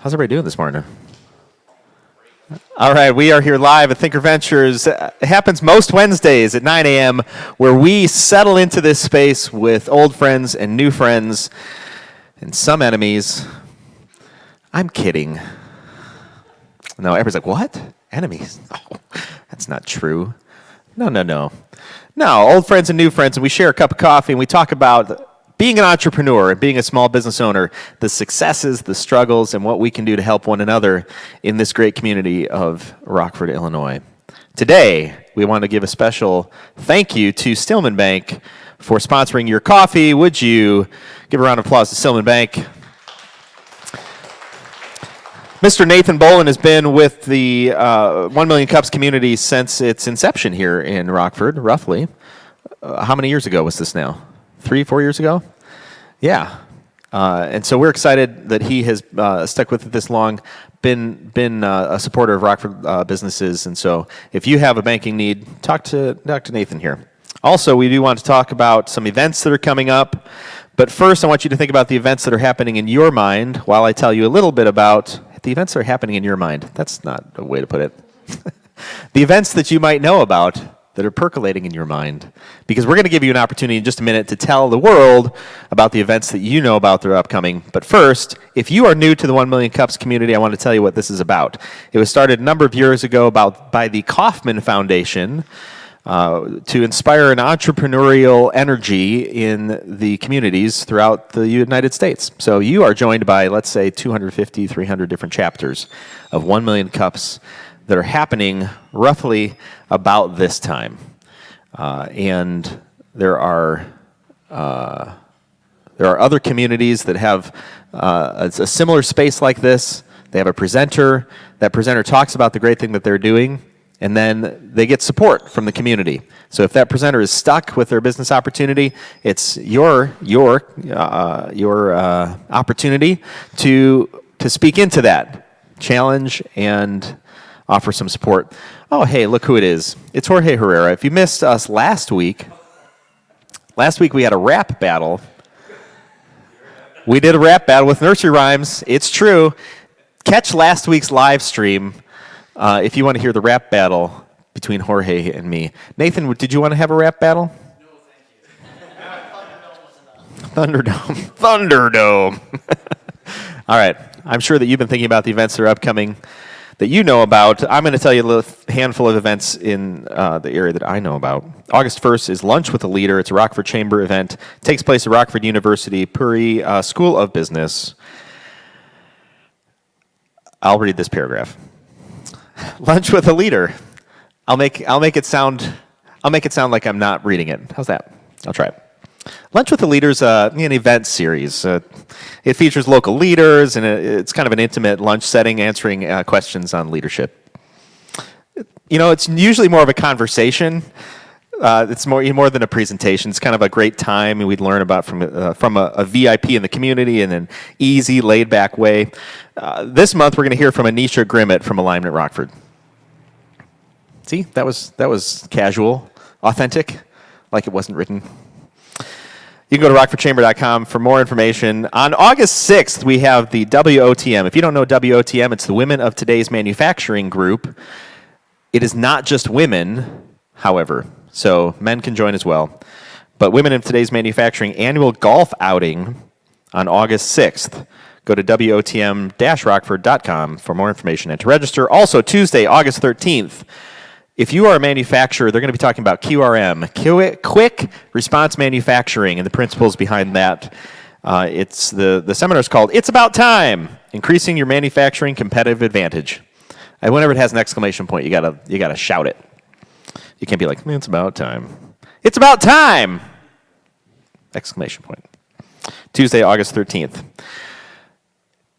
How's everybody doing this morning? All right, we are here live at Thinker Ventures. It happens most Wednesdays at 9 a.m., where we settle into this space with old friends and new friends and some enemies. I'm kidding. No, everybody's like, what? Enemies? Oh, that's not true. No. No, old friends and new friends, and we share a cup of coffee, and we talk about being an entrepreneur and being a small business owner, the successes, the struggles, and what we can do to help one another in this great community of Rockford, Illinois. Today, we want to give a special thank you to Stillman Bank for sponsoring your coffee. Would you give a round of applause to Stillman Bank? Mr. Nathan Bolin has been with the 1 Million Cups community since its inception here in Rockford, roughly. How many years ago was this now? 3-4 years ago? Yeah. And so we're excited that he has stuck with it this long, been a supporter of Rockford businesses. And so if you have a banking need, talk to Nathan here. Also, we do want to talk about some events that are coming up. But first, I want you to think about the events that are happening in your mind while I tell you a little bit about the events that are happening in your mind. That's not a way to put it. The events that you might know about that are percolating in your mind. Because we're going to give you an opportunity in just a minute to tell the world about the events that you know about that are upcoming. But first, if you are new to the 1 Million Cups community, I want to tell you what this is about. It was started a number of years ago by the Kauffman Foundation to inspire an entrepreneurial energy in the communities throughout the United States. So you are joined by, let's say, 250, 300 different chapters of 1 Million Cups that are happening roughly about this time. And there are other communities that have a similar space like this. They have a presenter. That presenter talks about the great thing that they're doing, and then they get support from the community. So if that presenter is stuck with their business opportunity, it's your opportunity to speak into that challenge and offer some support. Oh, hey, look who it is. It's Jorge Herrera. If you missed us last week we had a rap battle. We did a rap battle with nursery rhymes. It's true. Catch last week's live stream if you want to hear the rap battle between Jorge and me. Nathan, did you want to have a rap battle? No, thank you. Thunderdome. All right. I'm sure that you've been thinking about the events that are upcoming that you know about. I'm going to tell you a little handful of events in the area that I know about. August 1st is Lunch with a Leader. It's a Rockford Chamber event. It takes place at Rockford University, Puri School of Business. I'll read this paragraph. Lunch with a Leader. I'll make it sound like I'm not reading it. How's that? I'll try it. Lunch with the Leader is an event series. It features local leaders, and it's kind of an intimate lunch setting, answering questions on leadership. You know, it's usually more of a conversation. It's more than a presentation. It's kind of a great time, and we'd learn about from a VIP in the community in an easy, laid-back way. This month, we're going to hear from Anisha Grimmett from Alignment Rockford. See, that was casual, authentic, like it wasn't written. You can go to rockfordchamber.com for more information. On August 6th, we have the WOTM. If you don't know WOTM, it's the Women of Today's Manufacturing Group. It is not just women, however, so men can join as well. But Women of Today's Manufacturing annual golf outing on August 6th. Go to WOTM-rockford.com for more information and to register. Also, Tuesday, August 13th, if you are a manufacturer, they're going to be talking about QRM, Quick Response Manufacturing, and the principles behind that. It's the seminar is called "It's About Time: Increasing Your Manufacturing Competitive Advantage." And whenever it has an exclamation point, you gotta shout it. You can't be like, "It's about time." It's about time! Exclamation point. Tuesday, August 13th.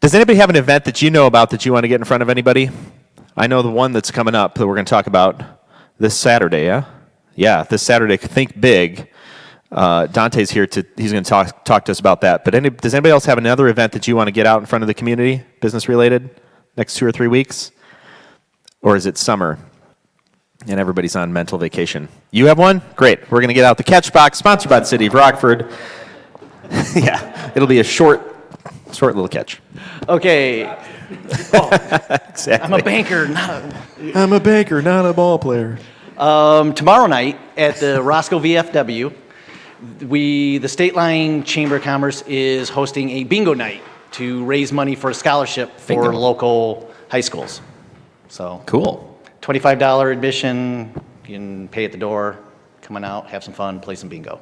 Does anybody have an event that you know about that you want to get in front of anybody? I know the one that's coming up that we're going to talk about this Saturday, yeah? Yeah, this Saturday, Think Big. Duntai's here, he's going to talk to us about that. But does anybody else have another event that you want to get out in front of the community, business-related, next 2 or 3 weeks? Or is it summer and everybody's on mental vacation? You have one? Great. We're going to get out the Catch Box, sponsored by the City of Rockford. Yeah, it'll be a short Short little catch. Okay. Exactly. I'm a banker, I'm a banker, not a ball player. tomorrow night at the Roscoe VFW, the State Line Chamber of Commerce is hosting a bingo night to raise money for a scholarship for Bingo. local high schools. So Cool. $25 admission, you can pay at the door, come on out, have some fun, play some bingo.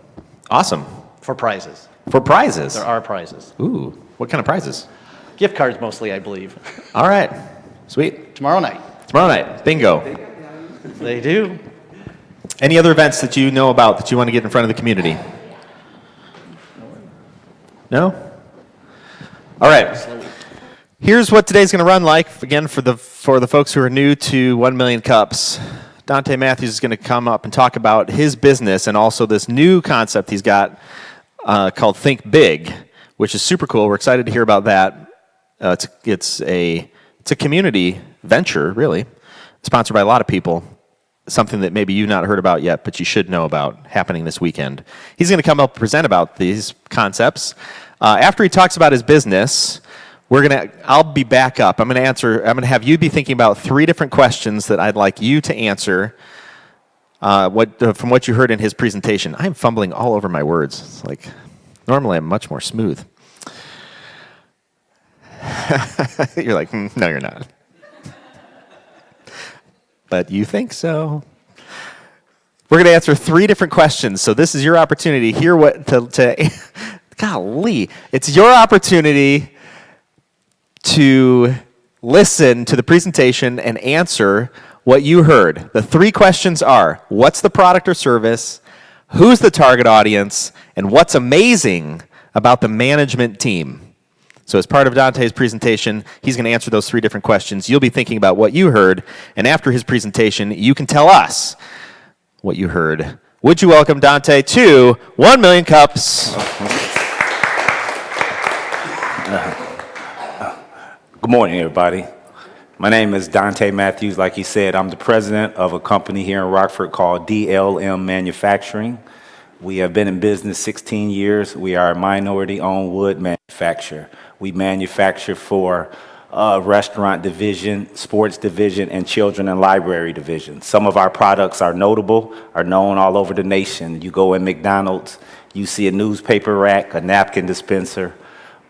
Awesome. For prizes. For prizes. There are prizes. Ooh, what kind of prizes? Gift cards mostly, I believe. All right. Sweet. Tomorrow night. Tomorrow night, bingo. They do. Any other events that you know about that you want to get in front of the community? No? All right. Here's what today's going to run like. Again, for the folks who are new to 1 Million Cups, Duntai Mathews is going to come up and talk about his business and also this new concept he's got called Think Big, which is super cool. We're excited to hear about that. It's a community venture, really, sponsored by a lot of people. Something that maybe you've not heard about yet, but you should know about, happening this weekend. He's going to come up and present about these concepts. After he talks about his business, I'll be back up. I'm going to have you be thinking about 3 different questions that I'd like you to answer from what you heard in his presentation. I'm fumbling all over my words. It's like, normally I'm much more smooth. You're like, no, you're not. But you think so. We're going to answer 3 different questions. So this is your opportunity to hear golly, it's your opportunity to listen to the presentation and answer what you heard. The 3 questions are, what's the product or service? Who's the target audience? And what's amazing about the management team? So as part of Duntai's presentation, he's going to answer those 3 different questions. You'll be thinking about what you heard, and after his presentation, you can tell us what you heard. Would you welcome Duntai to 1 Million Cups? Good morning, everybody. My name is Duntai Mathews. Like he said, I'm the president of a company here in Rockford called DLM Manufacturing. We have been in business 16 years. We are a minority-owned wood manufacturer. We manufacture for restaurant division, sports division, and children and library division. Some of our products are notable, are known all over the nation. You go in McDonald's, you see a newspaper rack, a napkin dispenser,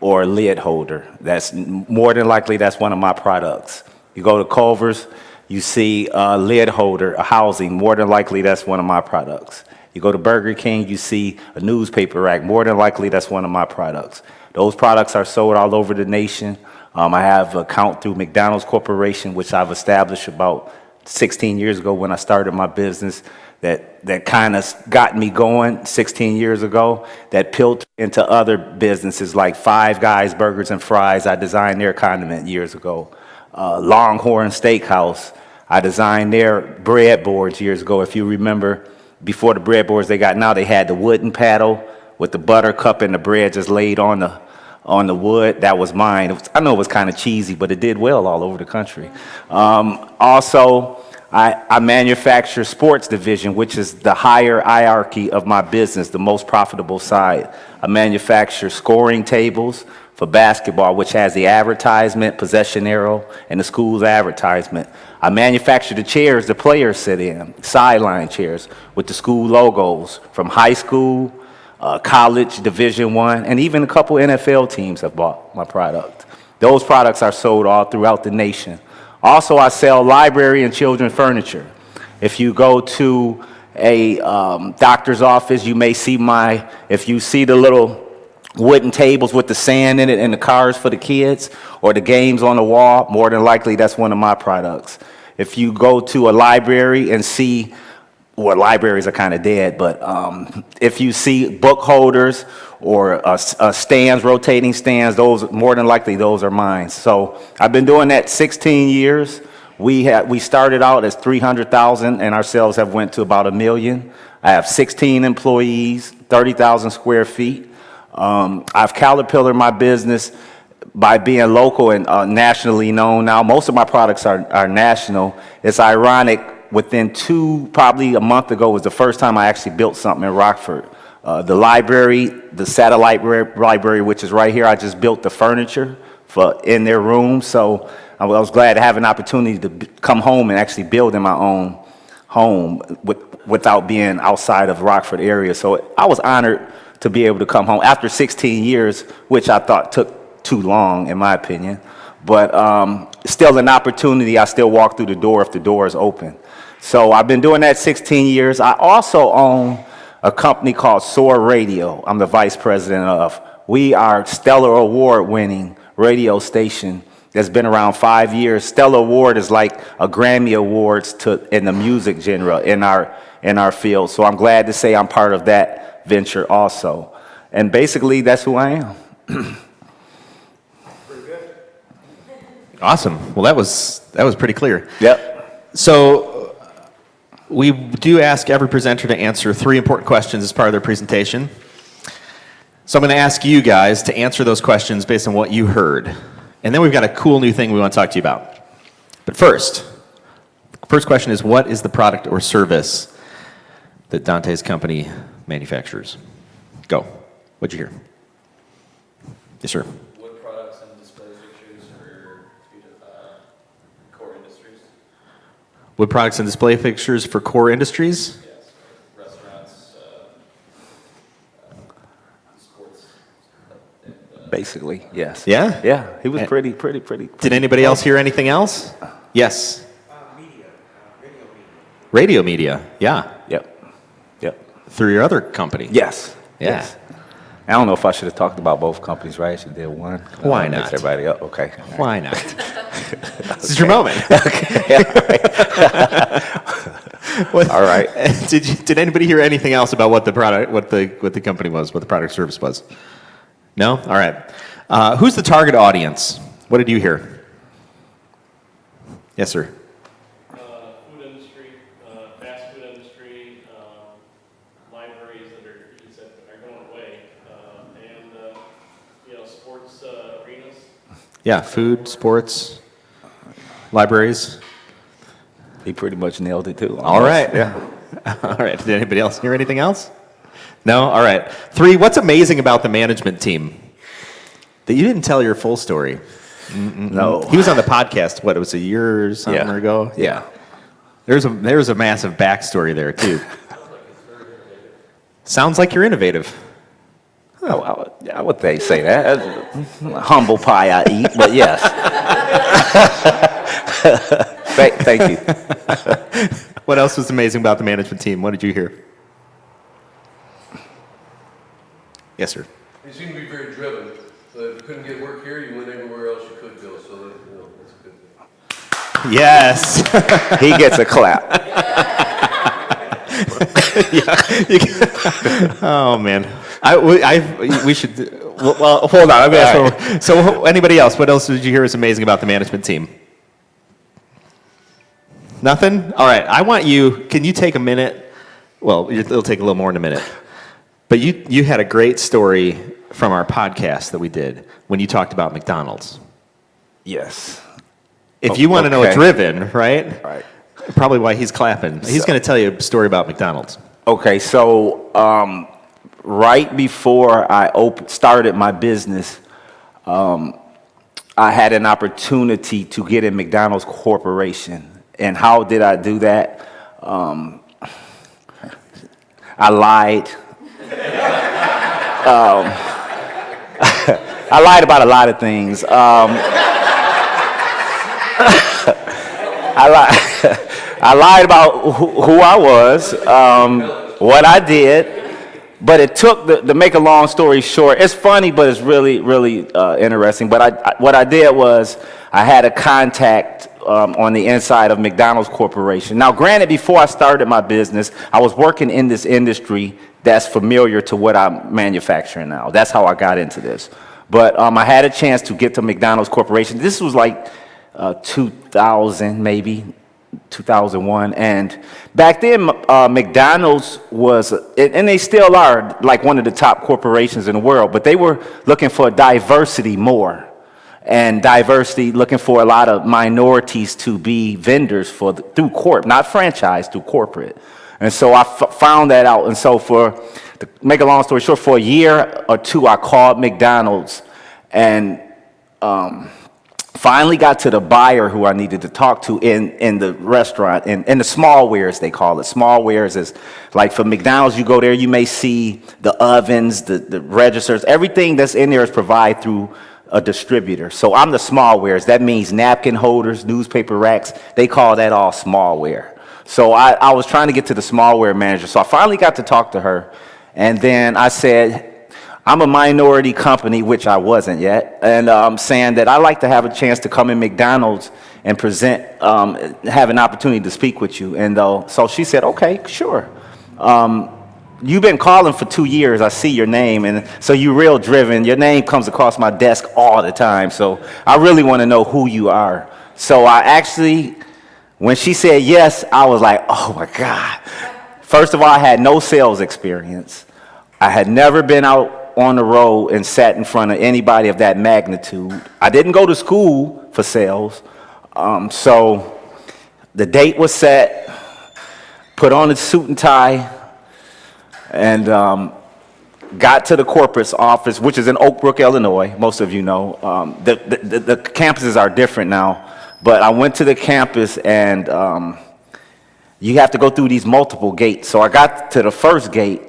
or a lid holder. That's more than likely that's one of my products. You go to Culver's, you see a lid holder, a housing. More than likely that's one of my products. You go to Burger King, you see a newspaper rack. More than likely that's one of my products. Those products are sold all over the nation. I have an account through McDonald's Corporation, which I've established about 16 years ago when I started my business. That kind of got me going 16 years ago, that peeled into other businesses like Five Guys Burgers and Fries. I designed their condiment years ago. Longhorn Steakhouse, I designed their breadboards years ago. If you remember, before the breadboards they got now, they had the wooden paddle with the butter cup and the bread just laid on the wood. That was mine. I know it was kind of cheesy, but it did well all over the country. Also, I manufacture sports division, which is the higher hierarchy of my business, the most profitable side. I manufacture scoring tables for basketball, which has the advertisement, possession arrow, and the school's advertisement. I manufacture the chairs the players sit in, sideline chairs with the school logos from high school, college, Division I, and even a couple NFL teams have bought my product. Those products are sold all throughout the nation. Also, I sell library and children's furniture. If you go to a doctor's office, you may see if you see the little wooden tables with the sand in it and the cars for the kids, or the games on the wall, more than likely that's one of my products. If you go to a library and see, well, libraries are kind of dead, but if you see book holders or stands, rotating stands, those more than likely those are mine. So I've been doing that 16 years. We started out as 300,000 and our sales have went to about 1 million. I have 16 employees, 30,000 square feet. I've caterpillared my business by being local and nationally known now. Most of my products are national. It's ironic, within probably a month ago was the first time I actually built something in Rockford. The library, the satellite library, which is right here, I just built the furniture for in their room. So I was glad to have an opportunity to come home and actually build in my own home without being outside of Rockford area. So I was honored to be able to come home after 16 years, which I thought took too long, in my opinion. But still an opportunity. I still walk through the door if the door is open. So I've been doing that 16 years. I also own a company called Soar Radio. I'm the vice president of. We are Stellar Award-winning radio station that's been around 5 years. Stellar Award is like a Grammy Awards in the music genre in our field. So I'm glad to say I'm part of that venture also. And basically, that's who I am. Awesome. Well, that was pretty clear. Yep. So we do ask every presenter to answer 3 important questions as part of their presentation. So I'm going to ask you guys to answer those questions based on what you heard. And then we've got a cool new thing we want to talk to you about. But first question is, what is the product or service that Duntai's company manufactures? Go. What'd you hear? Yes, sir. Wood products and display fixtures for core industries. Wood products and display fixtures for core industries? Yes, restaurants, sports. Basically, yes. Yeah? Yeah, he was pretty. Did anybody else hear anything else? Yes. Radio media, yeah. Yep. Through your other company. Yes. Yeah. Yes. I don't know if I should have talked about both companies, right? I should have did one. Why Mix not? everybody up. Okay. Why not? This is your moment. All right. Did anybody hear anything else about what the product, what the company was, what the product service was? No? All right. Who's the target audience? What did you hear? Yes, sir. Food industry, fast food industry, libraries that are going away, and sports arenas. Yeah, food, sports, libraries. He pretty much nailed it too. All right. Yeah. All right. Did anybody else hear anything else? No? All right. 3, what's amazing about the management team? That you didn't tell your full story. No. He was on the podcast, what, it was a year or something ago? Yeah. There's a massive backstory there, too. Sounds like you're innovative. Oh, I would say that. Humble pie I eat, but yes. Thank you. What else was amazing about the management team? What did you hear? Yes, sir. You seem to be very driven. So if you couldn't get work here, you went everywhere else you could go. So that's a good thing. Yes. He gets a clap. Oh, man. We should. Well, hold on. I'm going to ask one. So, anybody else? What else did you hear was amazing about the management team? Nothing? All right. I want you. Can you take a minute? Well, it'll take a little more than a minute. But you had a great story from our podcast that we did when you talked about McDonald's. Yes. If you want to know okay. a driven, right? Right. Probably why he's clapping. He's going to tell you a story about McDonald's. Okay, so right before I started my business, I had an opportunity to get in McDonald's Corporation. And how did I do that? I lied. I lied about a lot of things. I lied about who I was, what I did, but it took, to make a long story short, it's funny, but it's really, really interesting. But what I did was I had a contact on the inside of McDonald's Corporation. Now, granted, before I started my business, I was working in this industry that's familiar to what I'm manufacturing now. That's how I got into this. But I had a chance to get to McDonald's Corporation. This was like 2000, maybe 2001. And back then, McDonald's was, and they still are, like one of the top corporations in the world, but they were looking for diversity more. And diversity, looking for a lot of minorities to be vendors through corp, not franchise, through corporate. And so I found that out. And so to make a long story short, for a year or two, I called McDonald's and finally got to the buyer who I needed to talk to in the restaurant, in the small wares, they call it. Small wares is like for McDonald's, you go there, you may see the ovens, the registers, everything that's in there is provided through a distributor. So I'm the small wares. That means napkin holders, newspaper racks. They call that all smallware. So I was trying to get to the smallware manager. So I finally got to talk to her. And then I said, I'm a minority company, which I wasn't yet, and saying that I'd like to have a chance to come in McDonald's and present, have an opportunity to speak with you. And so she said, okay, sure. You've been calling for 2 years. I see your name, and so you're real driven. Your name comes across my desk all the time, so I really want to know who you are. So I actually, when she said yes, I was like, oh my God. First of all, I had no sales experience. I had never been out on the road and sat in front of anybody of that magnitude. I didn't go to school for sales. So the date was set, put on a suit and tie, and got to the corporate's office, which is in Oak Brook, Illinois. Most of you know. The campuses are different now, but I went to the campus, and you have to go through these multiple gates. So I got to the first gate,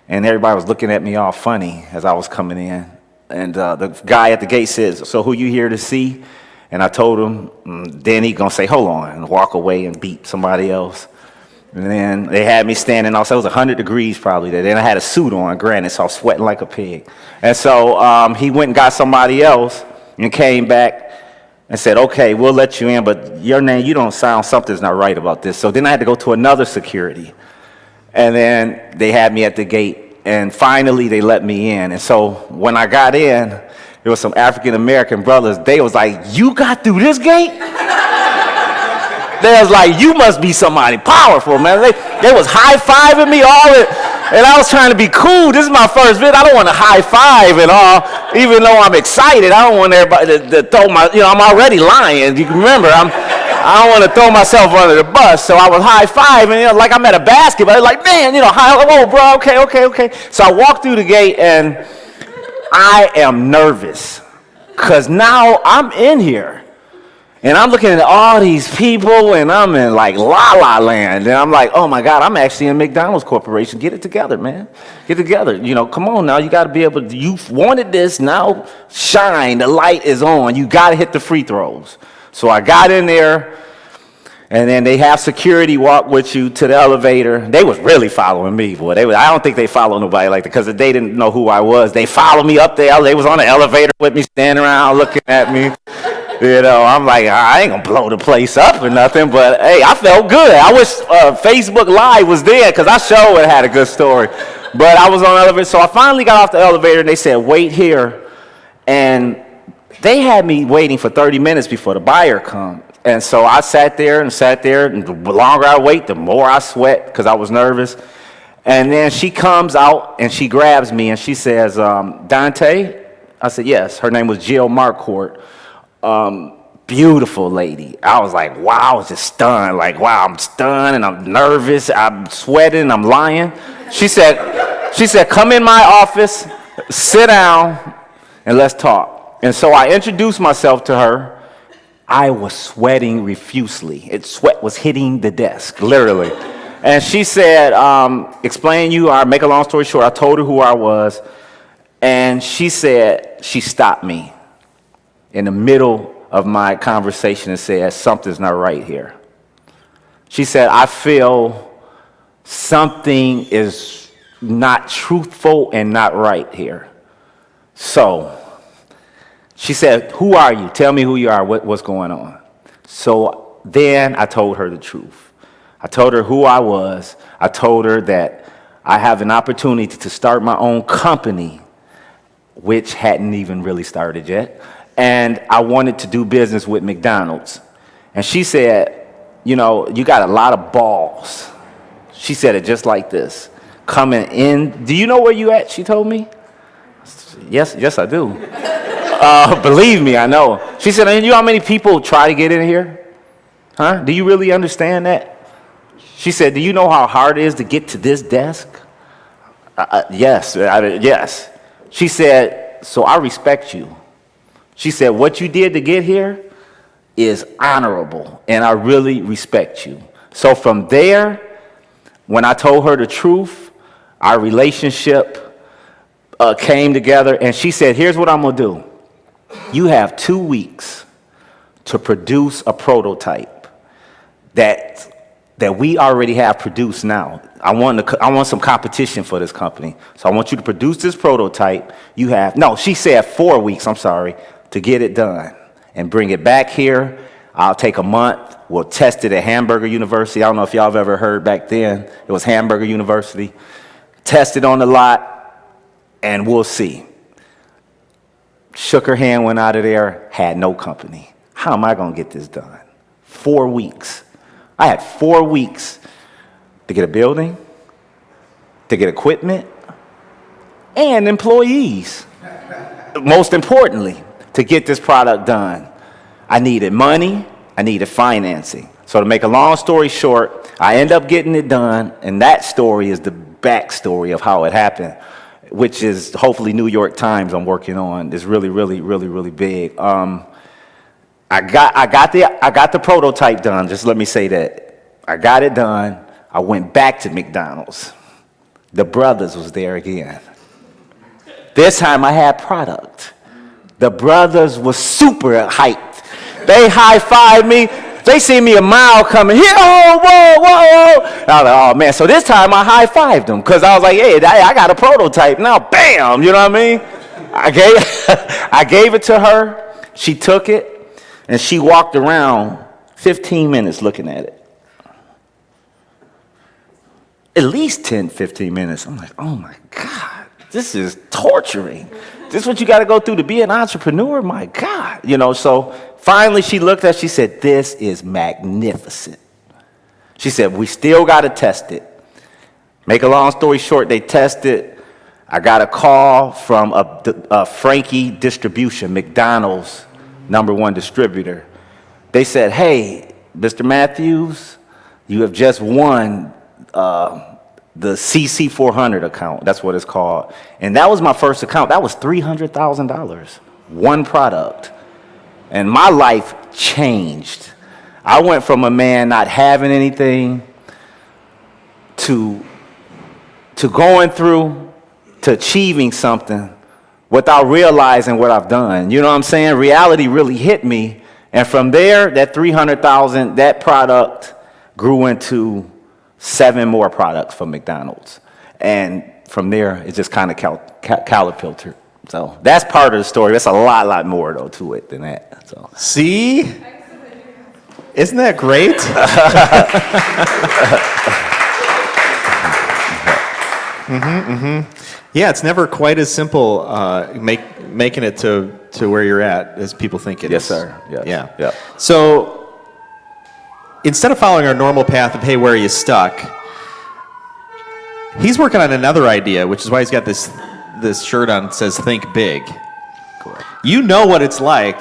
and everybody was looking at me all funny as I was coming in. And the guy at the gate says, so who you here to see? And I told him, then he gonna say, hold on, and walk away and beat somebody else. And then they had me standing outside. It was 100 degrees probably there. Then I had a suit on, granted, so I was sweating like a pig. And so he went and got somebody else and came back and said, okay, we'll let you in, but your name, you don't sound, something's not right about this. So then I had to go to another security. And then they had me at the gate, and finally they let me in. And so when I got in, there was some African-American brothers. They was like, you got through this gate? They was like, you must be somebody powerful, man. They was high-fiving me all it, and I was trying to be cool. This is my first visit. I don't want to high-five and all, even though I'm excited. I don't want everybody to throw my, I'm already lying. You can remember, I don't want to throw myself under the bus. So I was high-fiving, like I'm at a basketball. Like, man, whoa, bro, okay. So I walked through the gate, and I am nervous because now I'm in here. And I'm looking at all these people, and I'm in like la-la land. And I'm like, oh my God, I'm actually in McDonald's Corporation. Get it together, man. Get it together. Come on now. You got to be able to, you wanted this, now shine. The light is on. You got to hit the free throws. So I got in there, and then they have security walk with you to the elevator. They was really following me, boy. I don't think they follow nobody like that because they didn't know who I was. They followed me up there. They was on the elevator with me, standing around looking at me. I'm like, I ain't gonna blow the place up or nothing, but hey, I felt good. I wish Facebook Live was there because I sure would have had a good story. But I was on the elevator, so I finally got off the elevator, and they said, wait here. And they had me waiting for 30 minutes before the buyer come. And so I sat there, and the longer I wait, the more I sweat because I was nervous. And then she comes out, and she grabs me, and she says, Duntai? I said, yes. Her name was Jill Marcourt. Beautiful lady. I was like, wow, I was just stunned. Like, wow, I'm stunned and I'm nervous. I'm sweating. I'm lying. She said, come in my office, sit down, and let's talk. And so I introduced myself to her. I was sweating profusely. Sweat was hitting the desk, literally. And she said, explain you are, make a long story short, I told her who I was. And she said, she stopped me in the middle of my conversation and said, something's not right here. She said, I feel something is not truthful and not right here. So she said, who are you? Tell me who you are. What's going on? So then I told her the truth. I told her who I was. I told her that I have an opportunity to start my own company, which hadn't even really started yet. And I wanted to do business with McDonald's. And she said, you got a lot of balls. She said it just like this. Coming in. Do you know where you at? She told me. Yes, I do. Believe me, I know. She said, you know how many people try to get in here? Huh? Do you really understand that? She said, do you know how hard it is to get to this desk? Yes, yes. She said, so I respect you. She said, what you did to get here is honorable, and I really respect you. So from there, when I told her the truth, our relationship came together, and she said, here's what I'm going to do. You have 2 weeks to produce a prototype that we already have produced now. I want some competition for this company. So I want you to produce this prototype. She said 4 weeks, I'm sorry, to get it done and bring it back here. I'll take a month. We'll test it at Hamburger University. I don't know if y'all have ever heard back then. It was Hamburger University. Test it on the lot, and we'll see. Shook her hand, went out of there, had no company. How am I going to get this done? 4 weeks. I had 4 weeks to get a building, to get equipment, and employees. Most importantly, to get this product done. I needed money, I needed financing. So to make a long story short, I end up getting it done, and that story is the backstory of how it happened, which is hopefully New York Times I'm working on. It's really, really, really, really big. I got the prototype done, just let me say that. I got it done. I went back to McDonald's. The brothers was there again. This time I had product. The brothers was super hyped. They high-fived me. They see me a mile coming here. Oh, whoa, whoa. I was like, oh, man. So this time I high-fived them because I was like, hey, I got a prototype now. Bam. You know what I mean? I gave it to her. She took it. And she walked around 15 minutes looking at it. At least 10, 15 minutes. I'm like, oh my God, this is torturing. This is what you got to go through to be an entrepreneur? My God. So finally she looked at it, she said, this is magnificent. She said, we still got to test it. Make a long story short, they tested. I got a call from a Frankie Distribution, McDonald's #1 distributor. They said, hey, Mr. Mathews, you have just won the CC 400 account. That's what it's called. And that was my first account. That was $300,000, one product. And my life changed. I went from a man not having anything to going through to achieving something without realizing what I've done. You know what I'm saying? Reality really hit me. And from there, that $300,000, that product grew into 7 more products from McDonald's. And from there, it just kind of catapulted. So that's part of the story. That's a lot more, though, to it than that. So. See? Isn't that great? Yeah, it's never quite as simple making it to where you're at as people think it is. Yes, sir. Yes. Yeah. So instead of following our normal path of, hey, where are you stuck? He's working on another idea, which is why he's got this shirt on that says think big. Correct. You know what it's like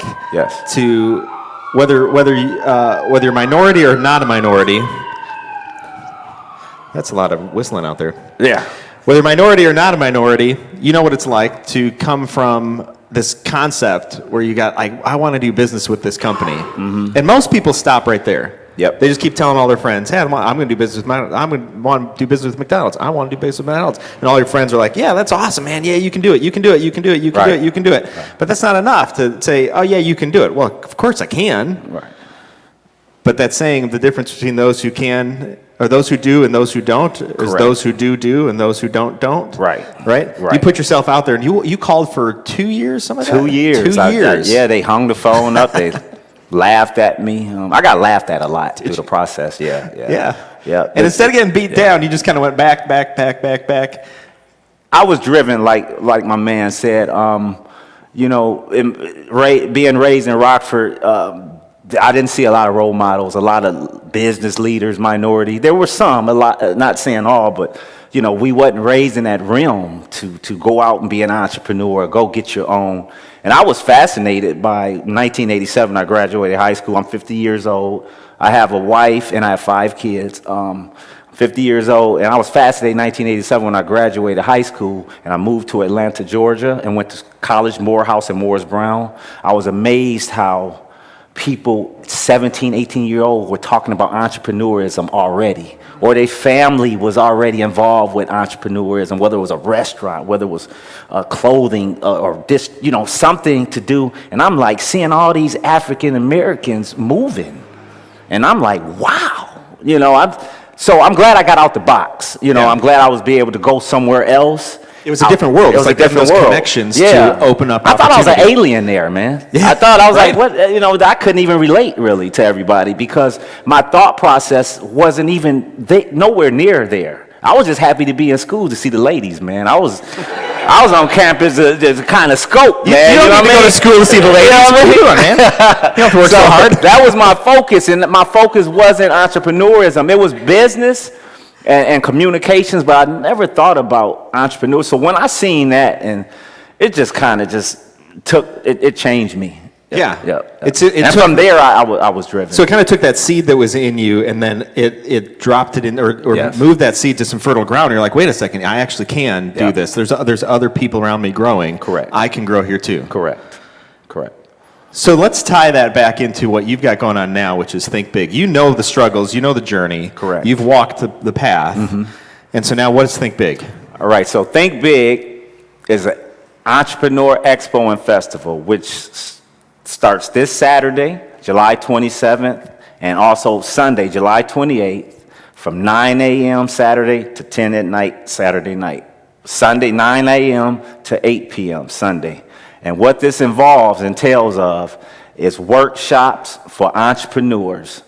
to whether you're minority or not a minority. That's a lot of whistling out there. Yeah. Whether minority or not a minority, you know what it's like to come from this concept where you got, I want to do business with this company. Mm-hmm. And most people stop right there. Yep. They just keep telling all their friends, hey, I'm going to do business with McDonald's. I'm going to want to do business with McDonald's. I want to do business with McDonald's. And all your friends are like, yeah, that's awesome, man. Yeah, you can do it. You can do it. You can do it. You can do it. You can do it. Right. But that's not enough to say, oh, yeah, you can do it. Well, of course I can. Right. But that's saying the difference between those who can, or those who do and those who don't, is those who do and those who don't. Right. You put yourself out there, and you called for 2 years, some of that? 2 years. 2 years. Yeah, they hung the phone up. They laughed at me. I got laughed at a lot through the process. Yeah. And instead of getting beat down, you just kind of went back. I was driven, like my man said. Being raised in Rockford, I didn't see a lot of role models, a lot of business leaders, minority. There were some, a lot, not saying all, but we wasn't raised in that realm to go out and be an entrepreneur, go get your own. And I was fascinated by 1987. I graduated high school. I'm 50 years old. I have a wife and I have 5 kids. 50 years old, and I was fascinated in 1987 when I graduated high school, and I moved to Atlanta, Georgia, and went to college, Morehouse and Morris Brown. I was amazed how people 17, 18-year-old were talking about entrepreneurism already, or their family was already involved with entrepreneurism, whether it was a restaurant, whether it was clothing or this, something to do. And I'm like seeing all these African Americans moving, and I'm like, wow, so I'm glad I got out the box. I'm glad I was be able to go somewhere else. It was a different world. It was like a different world. Connections to open up. I thought I was an alien there, man. Yeah, I thought I was right. like, what? I couldn't even relate really to everybody because my thought process wasn't even nowhere near there. I was just happy to be in school to see the ladies, man. I was on campus to kind of scope, man. You don't need to go to school to see the ladies. What are you doing, man? You don't have to work so hard. That was my focus, and my focus wasn't entrepreneurism. It was business and communications, but I never thought about entrepreneurs. So when I seen that, and it just kind of it changed me. Yeah. And from there, I was driven. So it kind of took that seed that was in you, and then it dropped it in, or Yes. moved that seed to some fertile ground. And you're like, wait a second, I actually can do this. There's other people around me growing. Correct. I can grow here too. Correct. So let's tie that back into what you've got going on now, which is Think Big. You know the struggles, you know the journey. Correct. You've walked the path. Mm-hmm. And so now what is Think Big? All right, so Think Big is an entrepreneur expo and festival, which starts this Saturday, July 27th, and also Sunday, July 28th, from 9 a.m. Saturday to 10 at night, Saturday night. Sunday, 9 a.m. to 8 p.m. Sunday. And what this entails of is workshops for entrepreneurs.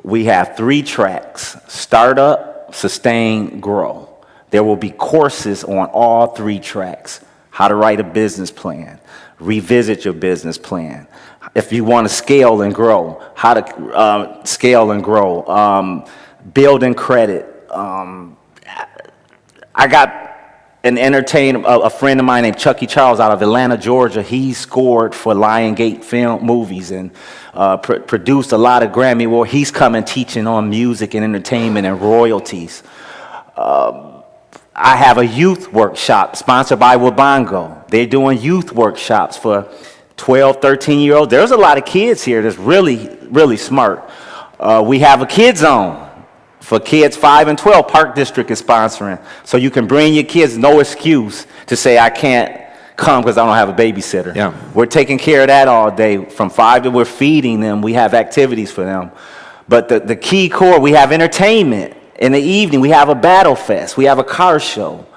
We have 3 tracks: startup, sustain, grow. There will be courses on all 3 tracks: how to write a business plan, revisit your business plan, if you want to scale and grow, how to scale and grow, building credit. I got a friend of mine named Chucky Charles out of Atlanta, Georgia. He scored for Lionsgate film movies and produced a lot of Grammy Awards. He's coming teaching on music and entertainment and royalties. I have a youth workshop sponsored by Wabongo. They're doing youth workshops for 12, 13-year-olds. There's a lot of kids here that's really, really smart. We have a kids zone for kids 5 and 12. Park District is sponsoring. So you can bring your kids, no excuse to say I can't come because I don't have a babysitter. Yeah. We're taking care of that all day. From 5 to we're feeding them. We have activities for them. But the key core, we have entertainment. In the evening, we have a battle fest. We have a car show.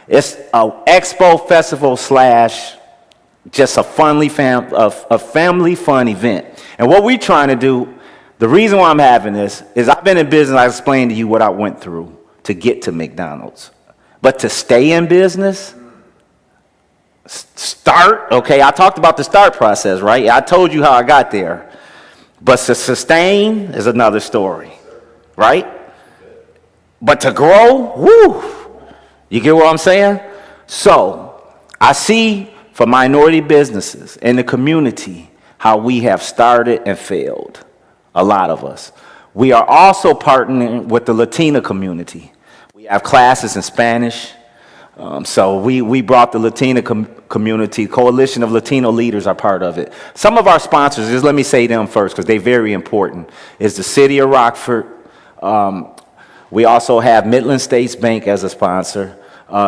It's an expo festival / just a family fun event. And what we're trying to do, the reason why I'm having this is I've been in business. I explained to you what I went through to get to McDonald's. But to stay in business, I talked about the start process, right? I told you how I got there. But to sustain is another story, right? But to grow, you get what I'm saying? So I see for minority businesses in the community how we have started and failed, a lot of us. We are also partnering with the Latina community. We have classes in Spanish. So we brought the Latina community, Coalition of Latino Leaders are part of it. Some of our sponsors, just let me say them first because they're very important, is the City of Rockford. We also have Midland States Bank as a sponsor,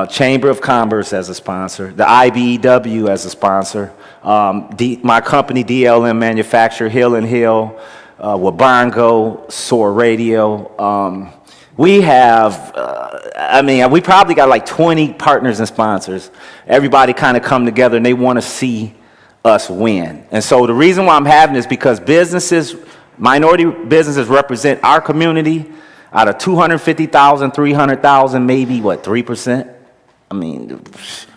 Chamber of Commerce as a sponsor, the IBEW as a sponsor, my company DLM Manufacturer, Hill & Hill, Wabongo, SOAR Radio. We have, we probably got like 20 partners and sponsors. Everybody kind of come together and they want to see us win. And so the reason why I'm having this because minority businesses represent our community. Out of 250,000, 300,000, maybe, 3%?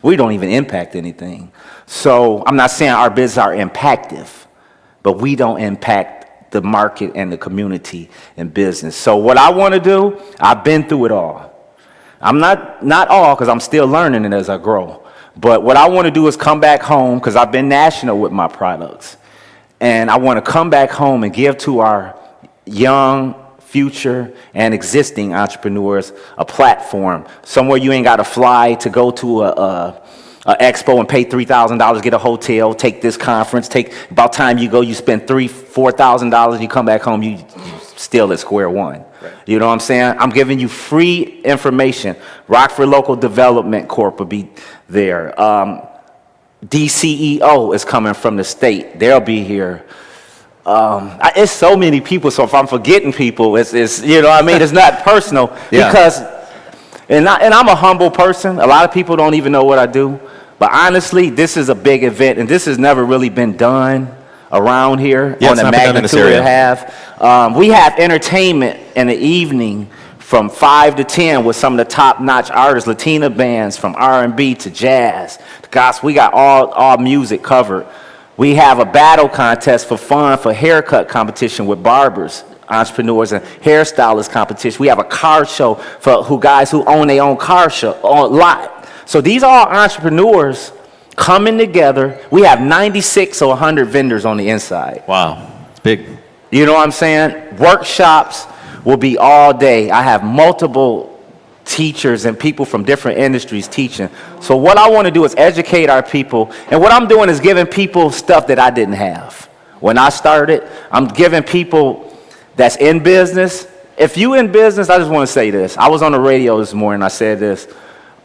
We don't even impact anything. So I'm not saying our businesses are impactive, but we don't impact the market and the community and business. So what I want to do, I've been through it all. I'm not all, because I'm still learning it as I grow. But what I want to do is come back home, because I've been national with my products. And I want to come back home and give to our young, future, and existing entrepreneurs a platform, somewhere you ain't got to fly to go to a expo and pay $3,000, get a hotel, take this conference, about time you go, you spend $4,000, you come back home, you still at square one. Right. You know what I'm saying? I'm giving you free information. Rockford Local Development Corp will be there. DCEO is coming from the state. They'll be here. It's so many people, so if I'm forgetting people, it's you know what I mean? It's not personal. Yeah. Because, and I'm a humble person. A lot of people don't even know what I do. But honestly, this is a big event, and this has never really been done around here on the magnitude it have. We have entertainment in the evening from 5 to 10 with some of the top-notch artists, Latina bands, from R&B to jazz, to gospel. We got all music covered. We have a battle contest for fun, for haircut competition with barbers, entrepreneurs, and hairstylist competition. We have a car show for guys who own their own car show lot. So these are all entrepreneurs coming together. We have 96 or 100 vendors on the inside. Wow, it's big. You know what I'm saying? Workshops will be all day. I have multiple teachers and people from different industries teaching. So what I want to do is educate our people. And what I'm doing is giving people stuff that I didn't have. When I started, I'm giving people that's in business. If you in business, I just want to say this. I was on the radio this morning, I said this.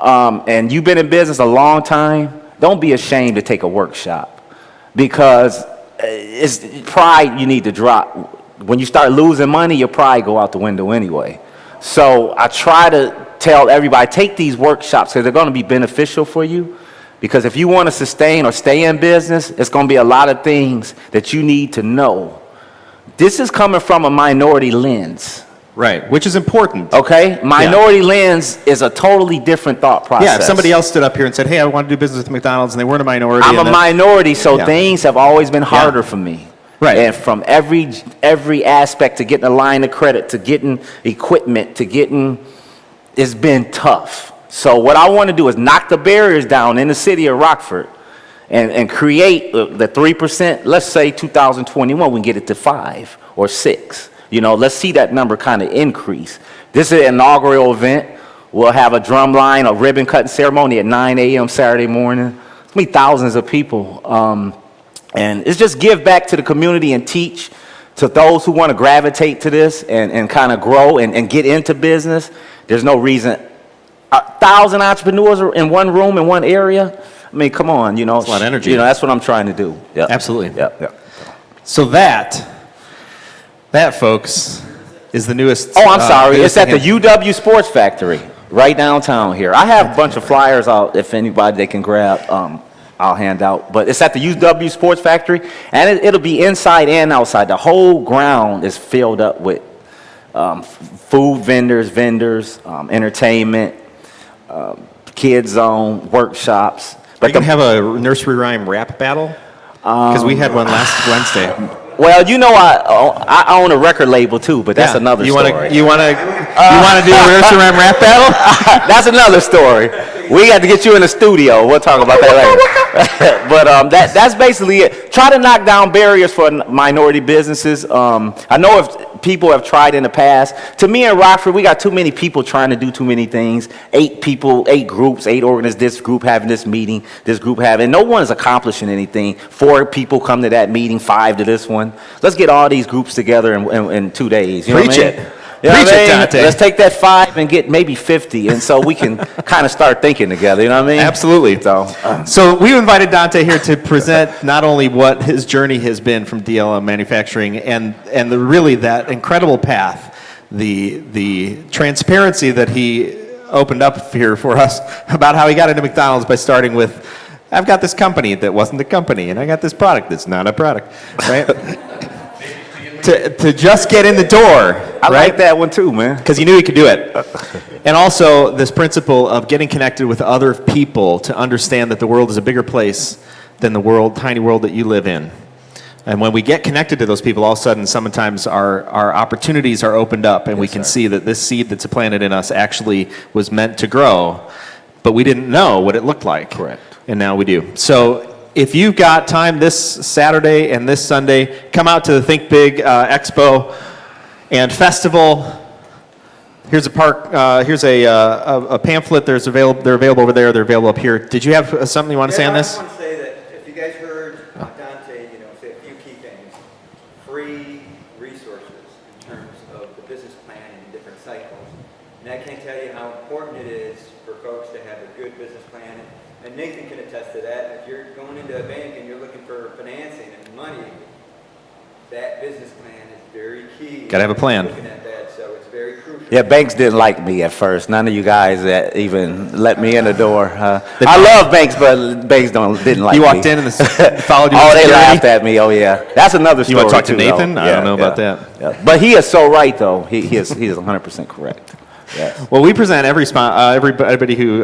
And you've been in business a long time, don't be ashamed to take a workshop. Because it's pride you need to drop. When you start losing money, your pride go out the window anyway. So I try to tell everybody, take these workshops because they're going to be beneficial for you. Because if you want to sustain or stay in business, it's going to be a lot of things that you need to know. This is coming from a minority lens. Right, which is important. Okay? Minority lens is a totally different thought process. Yeah, if somebody else stood up here and said, hey, I want to do business with McDonald's, and they weren't a minority. I'm a minority, so Yeah. things have always been harder for me. Right. And from every aspect, to getting a line of credit, to getting equipment, to getting, it's been tough. So what I want to do is knock the barriers down in the city of Rockford and create the 3%. Let's say 2021, we can get it to 5 or 6. You know, let's see that number kind of increase. This is an inaugural event. We'll have a drum line, a ribbon cutting ceremony at 9 a.m. Saturday morning. It's going to be thousands of people. And it's just give back to the community and teach to those who want to gravitate to this and kind of grow and get into business. There's no reason. 1,000 entrepreneurs are in one room, in one area. I mean, come on, you know. That's a lot of energy. You know, that's what I'm trying to do. Yep. Absolutely. Yep. So that, folks, is the newest. Oh, I'm sorry. It's at the thing. UW Sports Factory, right downtown here. I have a bunch of flyers out if anybody they can grab. I'll hand out. But it's at the UW Sports Factory, and it'll be inside and outside. The whole ground is filled up with food vendors, entertainment, kids zone, workshops. But you can have a nursery rhyme rap battle? Because we had one last Wednesday. Well, you know, I own a record label too, but that's another story. You want to do a nursery rhyme rap battle? That's another story. We got to get you in the studio. We'll talk about that later. But that's basically it. Try to knock down barriers for minority businesses. I know if people have tried in the past. To me in Rockford, we got too many people trying to do too many things. 8 people, 8 groups, 8 organizations. This group having this meeting, this group having. No one is accomplishing anything. 4 people come to that meeting, 5 to this one. Let's get all these groups together in 2 days. You know Preach what I mean? it. You know Preach what I it, mean? Dante. Let's take that 5 and get maybe 50, and so we can kind of start thinking together. You know what I mean? Absolutely. So, So we invited Dante here to present not only what his journey has been from DLM manufacturing and really that incredible path, the transparency that he opened up here for us about how he got into McDonald's by starting with, I've got this company that wasn't a company, and I got this product that's not a product, right? to just get in the door. I like that one too, man. Because you knew he could do it. And also this principle of getting connected with other people to understand that the world is a bigger place than the tiny world that you live in. And when we get connected to those people, all of a sudden, sometimes our opportunities are opened up, and we can see that this seed that's planted in us actually was meant to grow, but we didn't know what it looked like. Correct. and now we do. So if you've got time this Saturday and this Sunday, come out to the Think Big Expo and Festival. Here's a pamphlet. They're available over there. They're available up here. Did you have something you want to say on this? I want to say that if you guys heard Duntai, say a few key things. Free resources in terms of the business plan and different cycles. And I can't tell you how important it is for folks to have a good business plan. And Nathan can attest to that. If you're going into a bank and you're looking for financing and money, that business plan is very key. Gotta have a plan. Looking at that, so it's very crucial. Yeah, banks didn't like me at first. None of you guys that even let me in the door. I love banks, but banks didn't like me. You walked in and followed you. Oh, they security? laughed at me. Oh, yeah. That's another story. You want to talk to too, Nathan? though. I don't know about that. Yeah. But he is so right, though. He is 100% correct. Yes. Well, we present everybody who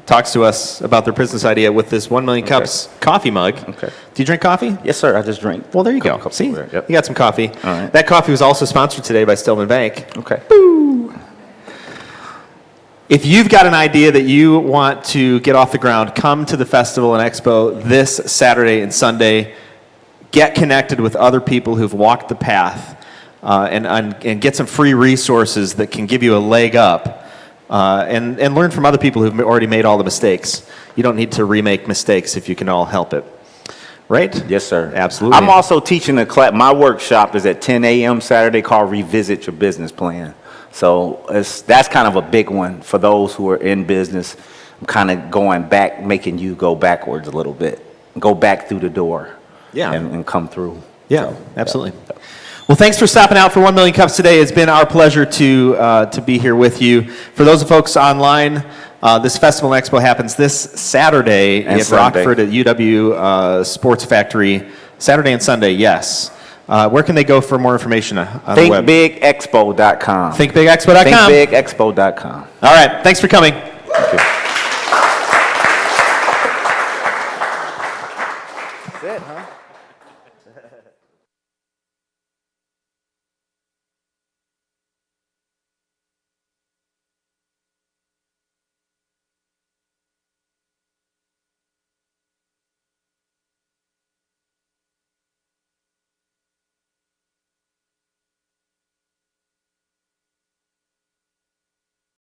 talks to us about their business idea with this 1 million cups coffee mug. Okay. Do you drink coffee? Yes, sir. I just drink. Well, there you go. Cup See, of beer. Yep. you got some coffee. All right. That coffee was also sponsored today by Stillman Bank. Okay. If you've got an idea that you want to get off the ground, come to the festival and expo this Saturday and Sunday. Get connected with other people who've walked the path. And get some free resources that can give you a leg up, and learn from other people who've already made all the mistakes. You don't need to remake mistakes if you can all help it. Right? Yes, sir. Absolutely. I'm also teaching a class. My workshop is at 10 a.m. Saturday called Revisit Your Business Plan. So that's kind of a big one for those who are in business. I'm kind of going back, making you go backwards a little bit. Go back through the door. Yeah. And come through. Yeah, So, absolutely. Yeah. Well, thanks for stopping out for 1 Million Cups today. It's been our pleasure to be here with you. For those folks online, this festival and expo happens this Saturday And at Sunday. Rockford at UW Sports Factory. Saturday and Sunday, yes. Where can they go for more information on the web? ThinkBigExpo.com. ThinkBigExpo.com. ThinkBigExpo.com. All right, thanks for coming. Thank you.